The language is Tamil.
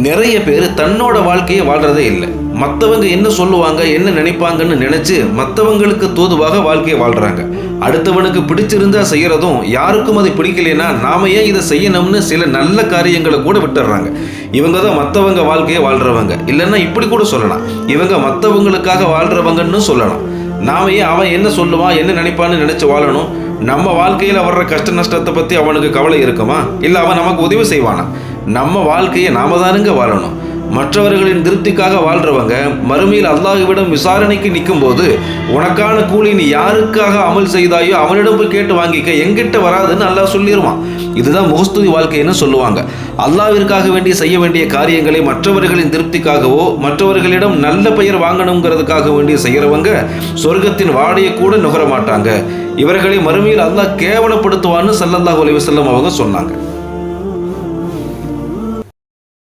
நிறைய பேர் தன்னோட வாழ்க்கையை வாழ்றதே இல்லை. மற்றவங்க என்ன சொல்லுவாங்க, என்ன நினைப்பாங்கன்னு நினைச்சு மற்றவங்களுக்கு தோதுவாக வாழ்க்கையை வாழ்றாங்க. அடுத்தவனுக்கு பிடிச்சிருந்தா செய்யறதும், யாருக்கும் அது பிடிக்கலைன்னா நாம ஏன் இதை செய்யணும்னு சில நல்ல காரியங்களை கூட விட்டுடுறாங்க. இவங்க தான் மற்றவங்க வாழ்க்கையை வாழ்றவங்க. இல்லைன்னா இப்படி கூட சொல்லலாம், இவங்க மற்றவங்களுக்காக வாழ்றவங்கன்னு சொல்லலாம். நாம ஏன் அவன் என்ன சொல்லுவான், என்ன நினைப்பான்னு நினைச்சு வாழணும்? நம்ம வாழ்க்கையில் வர்ற கஷ்ட நஷ்டத்தை பற்றி அவனுக்கு கவலை இருக்குமா? இல்லை அவன் நமக்கு உதவி செய்வானா? நம்ம வாழ்க்கையை நாம தானுங்க வாழணும். மற்றவர்களின் திருப்திக்காக வாழ்றவங்க மறுமையில் அல்லாஹ்விடம் விசாரணைக்கு நிற்கும் போது, உனக்கான கூலி நீ யாருக்காக அமல் செய்தாயோ அவனிடம் போய் கேட்டு வாங்கிக்க, எங்கிட்ட வராதுன்னு அல்லாஹ் சொல்லிடுவான். இதுதான் முகஸ்துதி வாழ்க்கைன்னு சொல்லுவாங்க. அல்லாஹ்விற்காக வேண்டி செய்ய வேண்டிய காரியங்களை மற்றவர்களின் திருப்திக்காகவோ மற்றவர்களிடம் நல்ல பெயர் வாங்கணுங்கிறதுக்காக வேண்டி செய்கிறவங்க சொர்க்கத்தின் வாடையை கூட நுகர மாட்டாங்க. இவர்களை மறுமையில் அல்லாஹ் கேவலப்படுத்துவான்னு ஸல்லல்லாஹு அலைஹி வஸல்லம் அவங்க சொன்னாங்க.